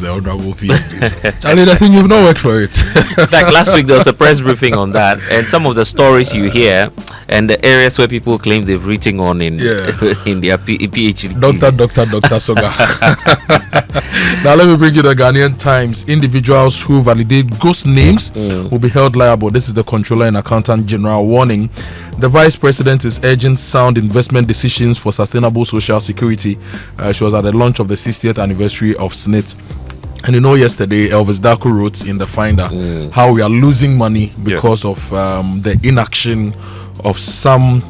the honorable PhD. Charlie, I think you've not worked for it. In fact, last week there was a press briefing on that, and some of the stories you hear and the areas where people claim they've written on in in their PhD. Dr. Soga. Now let me bring you the Ghanaian Times. Individuals who validate ghost names will be held liable. This is the Controller and Accountant General warning. The Vice President is urging sound investment decisions for sustainable social security. She was at the launch of the 60th anniversary of SNIT. And yesterday Elvis Daku wrote in the Finder how we are losing money because of the inaction of some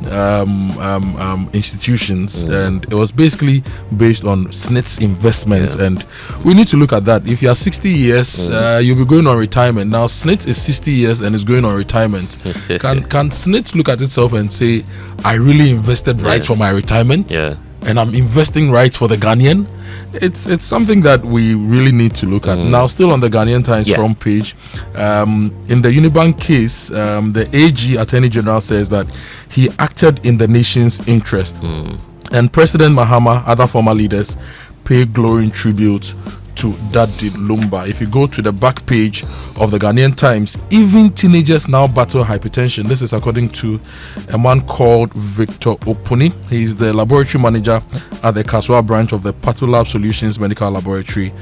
institutions, and it was basically based on SNIT's investments, and we need to look at that. If you are 60 years, you'll be going on retirement. Now SNIT is 60 years and is going on retirement. Can SNIT look at itself and say, I really invested right for my retirement, and I'm investing right for the Ghanaian? It's something that we really need to look at. Now, still on the Ghanaian Times front page, in the Unibank case, the AG Attorney General says that he acted in the nation's interest. And President Mahama, other former leaders, pay glowing tribute to Daddy Lumba. If you go to the back page of the Ghanaian Times, even teenagers now battle hypertension. This is according to a man called Victor Opuni. He is the laboratory manager at the Kaswa branch of the Patulab Solutions Medical Laboratory.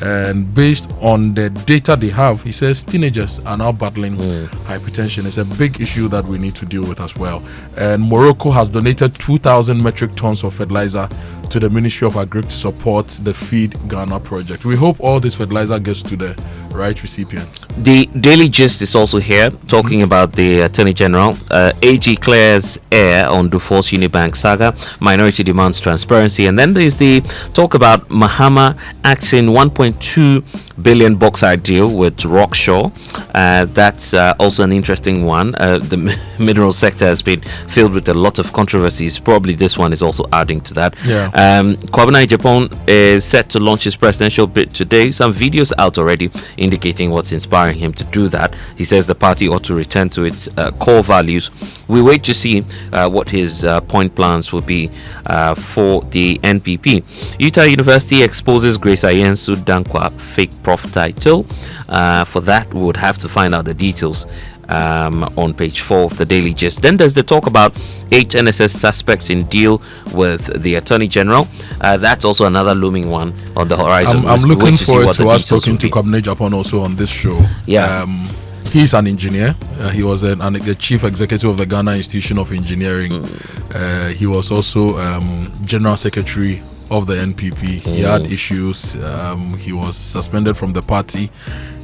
And based on the data they have, he says teenagers are now battling hypertension. It's a big issue that we need to deal with as well. And Morocco has donated 2,000 metric tons of fertilizer to the Ministry of Agri to support the Feed Ghana project. We hope all this fertilizer gets to the right recipients. The Daily Gist is also here, talking about the Attorney General. AG clears air on Duffuor's Unibank saga. Minority demands transparency. And then there's the talk about Mahama axing 1.2 billion bauxite deal with Rockshaw. That's also an interesting one. The mineral sector has been filled with a lot of controversies. Probably this one is also adding to that. Kwabena Japan is set to launch his presidential bid today. Some videos out already indicating what's inspiring him to do that. He says the party ought to return to its core values. We wait to see what his point plans will be for the NPP. Utah University exposes Grace Ayensu Dankwa fake prof title. For that, we would have to find out the details on page 4 of the Daily Gist. Then there's the talk about 8 NSS suspects in deal with the Attorney General. That's also another looming one on the horizon. I'm looking forward to us talking to Kwabena Japan also on this show. He's an engineer. He was the chief executive of the Ghana Institution of Engineering. He was also general secretary of the NPP. He had issues. He was suspended from the party.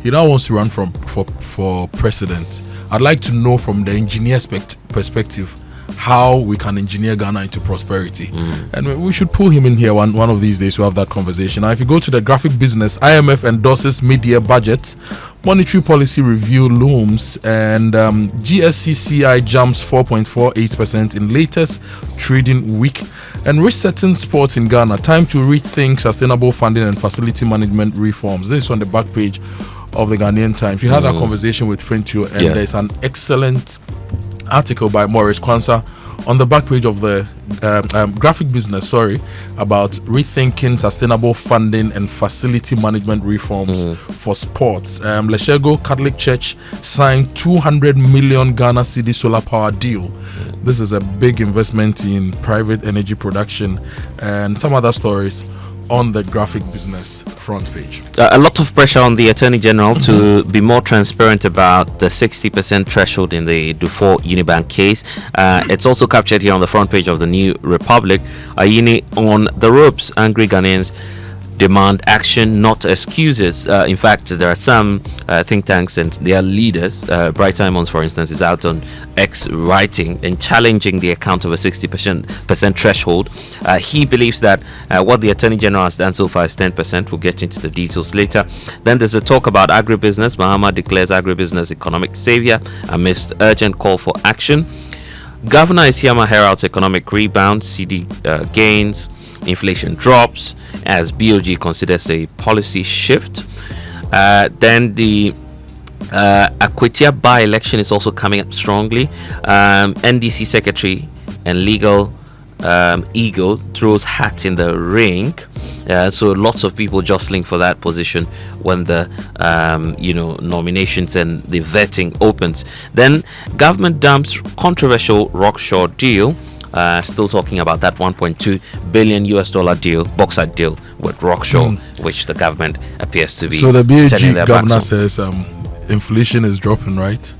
He now wants to run for president. I'd like to know from the engineer's perspective how we can engineer Ghana into prosperity. And we should pull him in here one of these days to have that conversation. Now, if you go to the graphic business, IMF endorses mid-year budget, monetary policy review looms, and GSCCI jumps 4.48% in latest trading week. And resetting sports in Ghana, time to rethink sustainable funding and facility management reforms. This is on the back page of the Ghanaian Times. We had that conversation with Frentio, and there's an excellent article by Maurice Kwanzaa on the back page of the graphic business, about rethinking sustainable funding and facility management reforms for sports. Leshego Catholic Church signed 200 million Ghana cedi solar power deal. This is a big investment in private energy production, and some other stories on the graphic business front page. A lot of pressure on the Attorney General to be more transparent about the 60% threshold in the Duffuor Unibank case. It's also captured here on the front page of the New Republic. Ayini on the ropes. Angry Ghanaians demand action, not excuses. In fact, there are some think tanks and their leaders. Bright Simons, for instance, is out on X writing and challenging the account of a 60% threshold. He believes that what the Attorney General has done so far is 10%. We'll get into the details later. Then there's a talk about agribusiness. Mahama declares agribusiness economic savior amidst urgent call for action. Governor Isiama heralds economic rebound, CD gains, inflation drops as BOG considers a policy shift. Then the Akwetia by-election is also coming up strongly. NDC secretary and legal Eagle throws hat in the ring. So lots of people jostling for that position when the nominations and the vetting opens. Then government dumps controversial Rockshore deal. Still talking about that 1.2 billion US dollar deal, bauxite deal with Rockshore, which the government appears to be. So the BAG governor says inflation is dropping, right?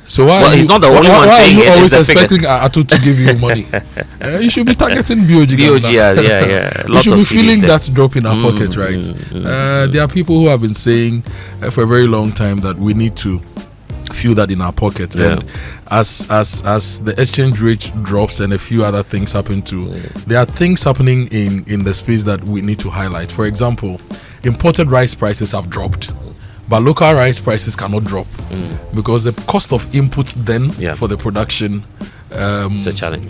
So why he's not the only one saying it. Always expecting Atu to give you money. You should be targeting BOG. Yeah. You should be feeling that drop in our pocket, right? There are people who have been saying for a very long time that we need to feel that in our pockets, and as the exchange rate drops and a few other things happen too, there are things happening in the space that we need to highlight. For example, imported rice prices have dropped, but local rice prices cannot drop because the cost of inputs then for the production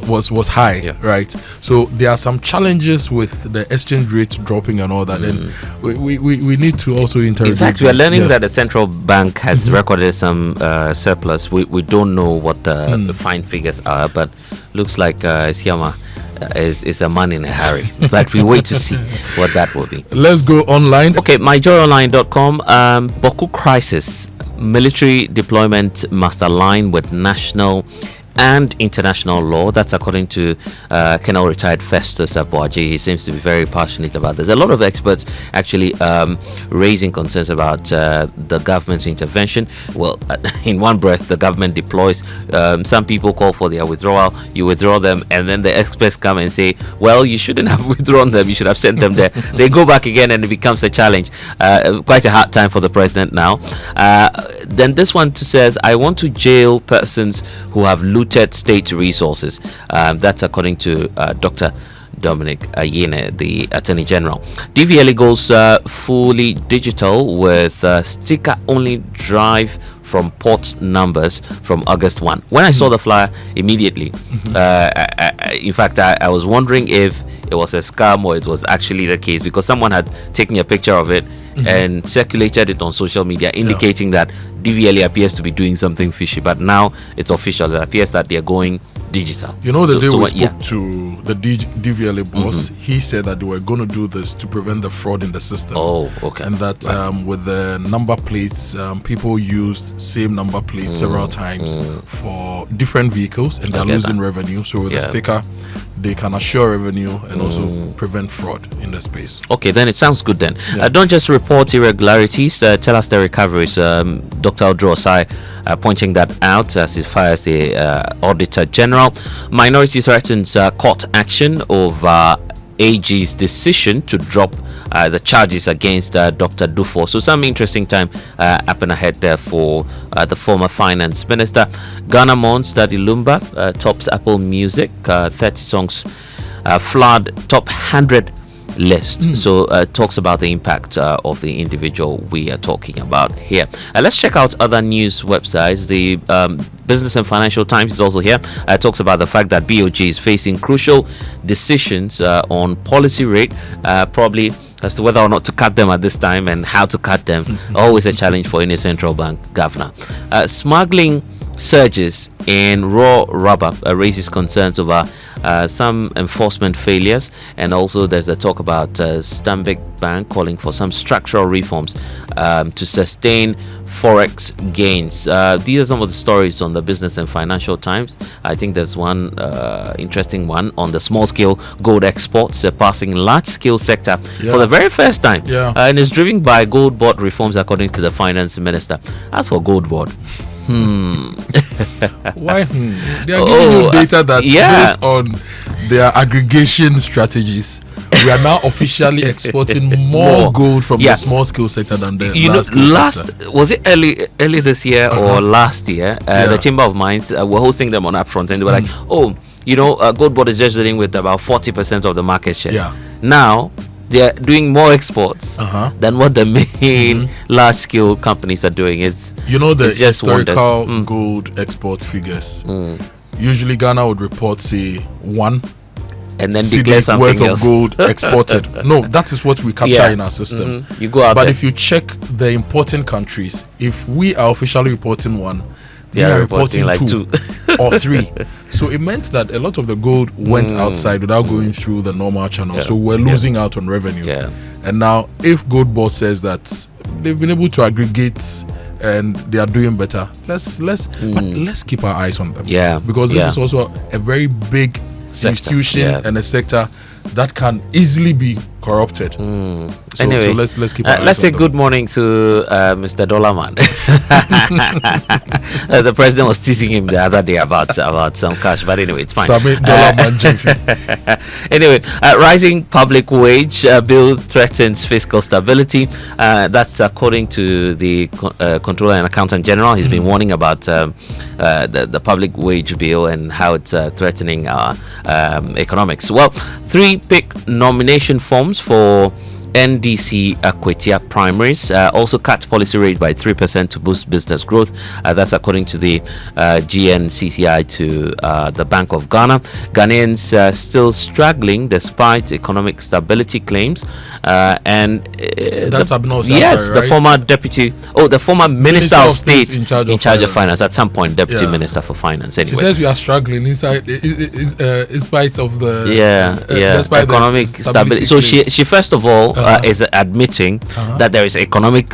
was high, right? So there are some challenges with the exchange rate dropping and all that, and we need to also interrogate. In fact, we are learning that the central bank has recorded some surplus. We don't know what the fine figures are, but looks like Siama is a man in a hurry. But we wait to see what that will be. Let's go online. Okay, myjoyonline.com. Boku crisis. Military deployment must align with national and international law. That's according to Colonel retired Festus Abuaji. He seems to be very passionate about this. A lot of experts actually raising concerns about the government's intervention. Well, in one breath, the government deploys. Some people call for their withdrawal. You withdraw them, and then the experts come and say, well, you shouldn't have withdrawn them. You should have sent them there. They go back again, and it becomes a challenge. Quite a hard time for the president now. Then this one says, I want to jail persons who have looted state resources. That's according to Dr. Dominic Ayine, the Attorney General. DVLA goes fully digital with sticker-only drive from port numbers from August 1. When I saw the flyer, immediately, in fact, I was wondering if it was a scam or it was actually the case, because someone had taken a picture of it and circulated it on social media, indicating that DVLA appears to be doing something fishy. But now it's official. It appears that they're going digital. You know, the day we spoke to the DVLA boss, he said that they were going to do this to prevent the fraud in the system. Oh, okay. And that with the number plates, people used same number plates several times for different vehicles, and they're losing revenue. So with the sticker, they can assure revenue and also prevent fraud in the space. Okay, then it sounds good then. Don't just report irregularities, tell us the recoveries. Dr. Odro Osai pointing that out as he fires the Auditor General. Minority threatens court action over AG's decision to drop the charges against Dr. Duffuor. So some interesting time happen ahead there for the former finance minister. Ghana mourns Daddy Lumba tops Apple Music, 30 songs flood top 100 list. So talks about the impact of the individual we are talking about here. Let's check out other news websites. The Business and Financial Times is also here. Talks about the fact that BOG is facing crucial decisions on policy rate, probably as to whether or not to cut them at this time and how to cut them. Always a challenge for any central bank governor. Smuggling surges in raw rubber raises concerns over some enforcement failures, and also there's a talk about Stanbic Bank calling for some structural reforms to sustain forex gains. These are some of the stories on the Business and Financial Times. I think there's one interesting one on the small scale gold exports passing large scale sector for the very first time, and is driven by gold board reforms according to the finance minister. As for gold board, why? They are giving you data that based on their aggregation strategies, we are now officially exporting more gold from the small scale sector than the large scale sector. Was it early this year or last year? The Chamber of Mines were hosting them on Upfront, and they were like, gold board is just dealing with about 40% of the market share. Now they're doing more exports than what the main large scale companies are doing. It's the just historical gold export figures. Usually Ghana would report, say, 1 and then declare something worth else of gold exported. No, that is what we capture in our system. You go out but there. If you check the important countries, if we are officially reporting 1, they are reporting like 2 or 3. So it meant that a lot of the gold went outside without going through the normal channel. So we're losing out on revenue. And now, if Gold Board says that they've been able to aggregate and they are doing better, let's keep our eyes on them. Because this is also a very big institution and a sector that can easily be corrupted. So let's keep our eyes let's say on them. good morning to Mr. Dollarman. The president was teasing him the other day about some cash, but anyway, it's fine. Anyway, rising public wage bill threatens fiscal stability. That's according to the Controller and Accountant General. He's been warning about the public wage bill and how it's threatening our economics. Well, 3 pick nomination forms for NDC Akwetia primaries, also cut policy rate by 3% to boost business growth. That's according to the GNCCI to the Bank of Ghana. Ghanaians still struggling despite economic stability claims. And that's the former the former Minister of State in charge of finance. At some point, Deputy Minister for Finance. Anyway, she says we are struggling in spite of the economic stability. So she first of all is admitting that there is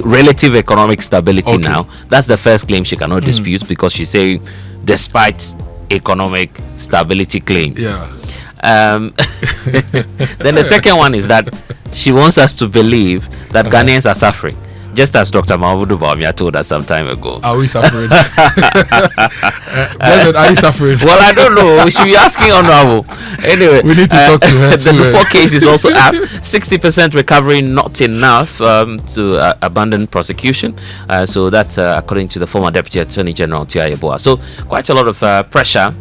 relative economic stability now. That's the first claim she cannot dispute, because she's saying despite economic stability claims. Then the second one is that she wants us to believe that Ghanaians are suffering, just as Dr. Mahmoud Bawumia told us some time ago. Are we suffering? Are you suffering? Well, I don't know. We should be asking Honorable. Anyway, we need to talk to her. The Duffuor case is also up. 60% recovery, not enough to abandon prosecution. So that's according to the former Deputy Attorney General Tia Yeboah. So quite a lot of pressure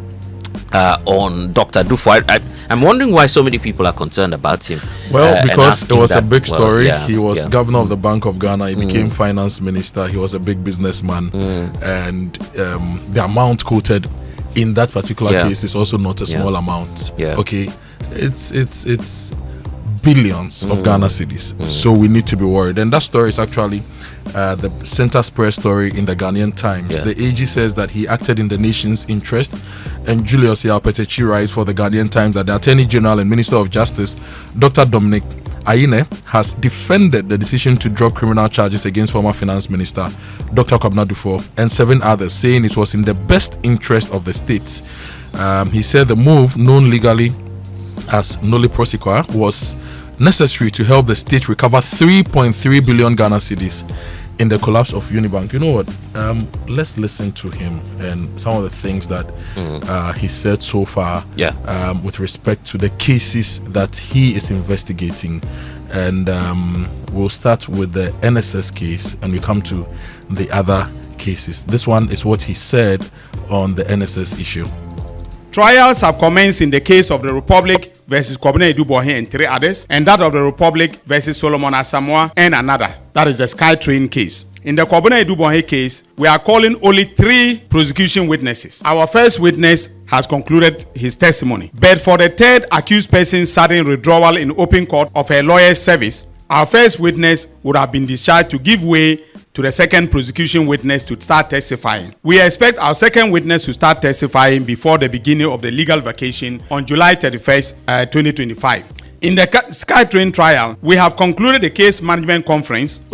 on Dr. Duffuor. I'm wondering why so many people are concerned about him. Well, because it was a big story. He was governor of the Bank of Ghana. He became finance minister. He was a big businessman. And the amount quoted in that particular case is also not a small amount. Okay, it's billions of Ghana cedis. So we need to be worried. And that story is actually the center spread story in the Ghanaian Times. The AG says that he acted in the nation's interest, and Julius Yaopetechi writes for the Ghanaian Times that the Attorney General and Minister of Justice, Dr. Dominic Ayine, has defended the decision to drop criminal charges against former Finance Minister Dr. Kwabena Duffuor and 7 others, saying it was in the best interest of the states. He said the move, known legally as Noli Prosequa, was necessary to help the state recover 3.3 billion Ghana cedis in the collapse of Unibank. You know what? Let's listen to him and some of the things that he said so far with respect to the cases that he is investigating. And we'll start with the NSS case and we come to the other cases. This one is what he said on the NSS issue. Trials have commenced in the case of the Republic versus Kwabena Duffuor and 3 others, and that of the Republic versus Solomon Asamoah and another. That is the SkyTrain case. In the Kwabena Duffuor case, we are calling only 3 prosecution witnesses. Our first witness has concluded his testimony. But for the third accused person's sudden withdrawal in open court of her lawyer's service, our first witness would have been discharged to give way to the second prosecution witness to start testifying. We expect our second witness to start testifying before the beginning of the legal vacation on July 31st, 2025. In the SkyTrain trial, we have concluded the case management conference.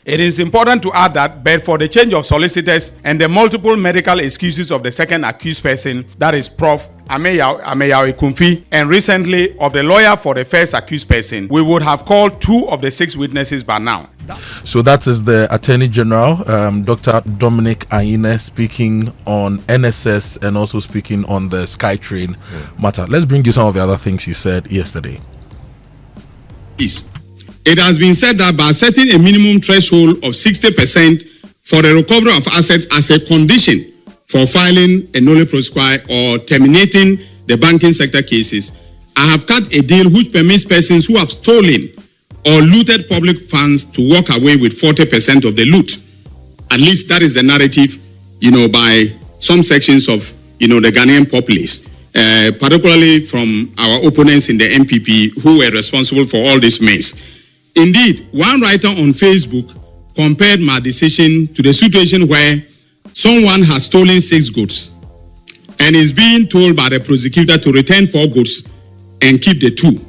It is important to add that, but for the change of solicitors and the multiple medical excuses of the second accused person, that is Prof. Ameyaw Ekumfi, and recently of the lawyer for the first accused person, we would have called 2 of the 6 witnesses by now. So that is the Attorney General, Dr. Dominic Ayine, speaking on NSS and also speaking on the SkyTrain matter. Let's bring you some of the other things he said yesterday. It has been said that by setting a minimum threshold of 60% for the recovery of assets as a condition for filing a Noli Prosequa or terminating the banking sector cases, I have cut a deal which permits persons who have stolen or looted public funds to walk away with 40% of the loot. At least that is the narrative, by some sections of, the Ghanaian populace, particularly from our opponents in the MPP who were responsible for all this mess. Indeed, one writer on Facebook compared my decision to the situation where someone has stolen 6 goats and is being told by the prosecutor to return 4 goats and keep the 2.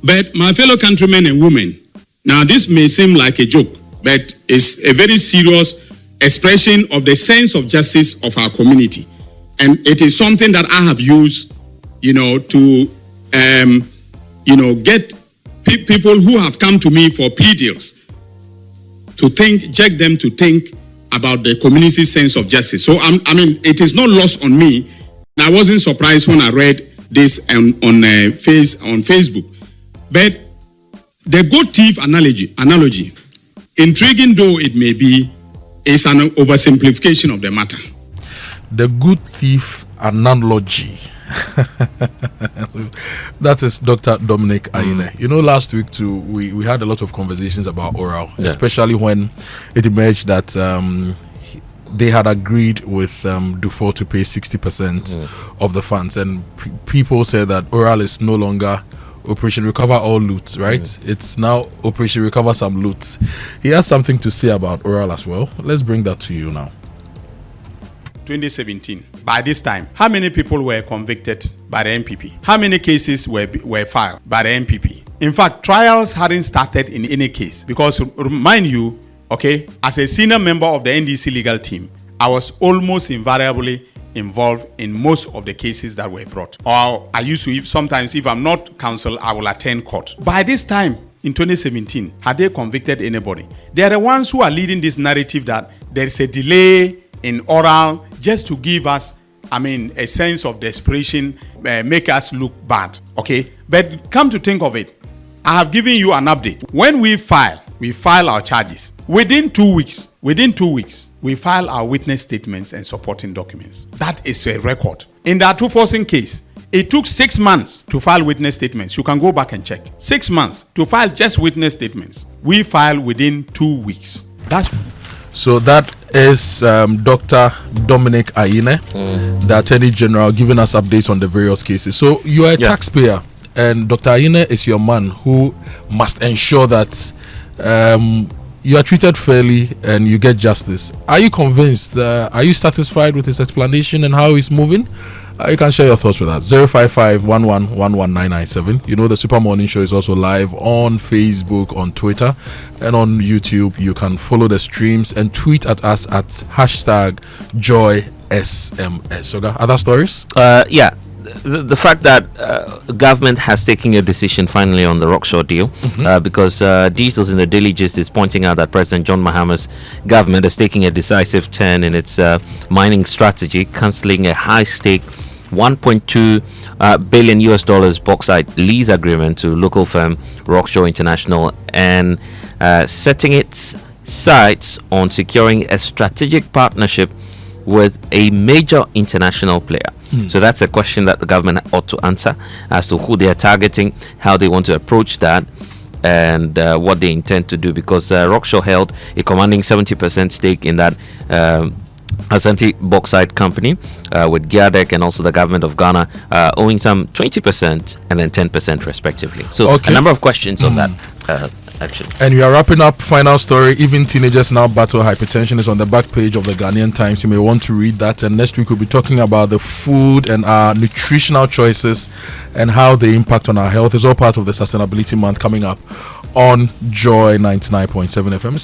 But my fellow countrymen and women, now this may seem like a joke, but it's a very serious expression of the sense of justice of our community. And it is something that I have used, to, get people who have come to me for plea deals to check them to think about the community's sense of justice. So, it is not lost on me. And I wasn't surprised when I read this on Facebook. But the goat thief analogy, intriguing though it may be, is an oversimplification of the matter. The good thief analogy. That is Dr. Dominic Ayine. Last week too, we had a lot of conversations about oral, especially when it emerged that they had agreed with Duffuor to pay 60% of the funds, and people said that oral is no longer Operation Recover All Loot, right? It's now Operation Recover Some Loot. He has something to say about oral as well. Let's bring that to you now. 2017. By this time, how many people were convicted by the NPP? How many cases were filed by the NPP? In fact, trials hadn't started in any case, because remind you, as a senior member of the NDC legal team, I was almost invariably involved in most of the cases that were brought. Or I used to, sometimes if I'm not counsel, I will attend court. By this time, in 2017, had they convicted anybody? They are the ones who are leading this narrative that there is a delay in oral just to give us, a sense of desperation, make us look bad. But come to think of it, I have given you an update. When we file our charges. Within 2 weeks, we file our witness statements and supporting documents. That is a record. In the Atuforcing case, it took 6 months to file witness statements. You can go back and check. 6 months to file just witness statements. We file within 2 weeks. So that is Dr. Dominic Ayine, the Attorney General, giving us updates on the various cases. So you are a taxpayer, and Dr. Ayine is your man who must ensure that you are treated fairly and you get justice. Are you convinced? Are you satisfied with his explanation and how he's moving? You can share your thoughts with us. 055-11-11997. The Super Morning Show is also live on Facebook, on Twitter, and on YouTube. You can follow the streams and tweet at us at #JoySMS. Okay, other stories? The fact that government has taken a decision finally on the Rockshore deal, because details in the Daily Gist is pointing out that President John Mahama's government is taking a decisive turn in its mining strategy, cancelling a high-stake $1.2 billion bauxite lease agreement to local firm Rockshore International, and setting its sights on securing a strategic partnership with a major international player. So that's a question that the government ought to answer as to who they are targeting, how they want to approach that, and what they intend to do, because Rockshore held a commanding 70% stake in that Asante bauxite company, with GIADEC and also the government of Ghana owing some 20% and then 10% respectively. So a number of questions on that action. And we are wrapping up. Final story: even teenagers now battle hypertension, is on the back page of the Ghanaian Times. You may want to read that. And next week we'll be talking about the food and our nutritional choices and how they impact on our health. It's all part of the Sustainability Month coming up on Joy 99.7 FM.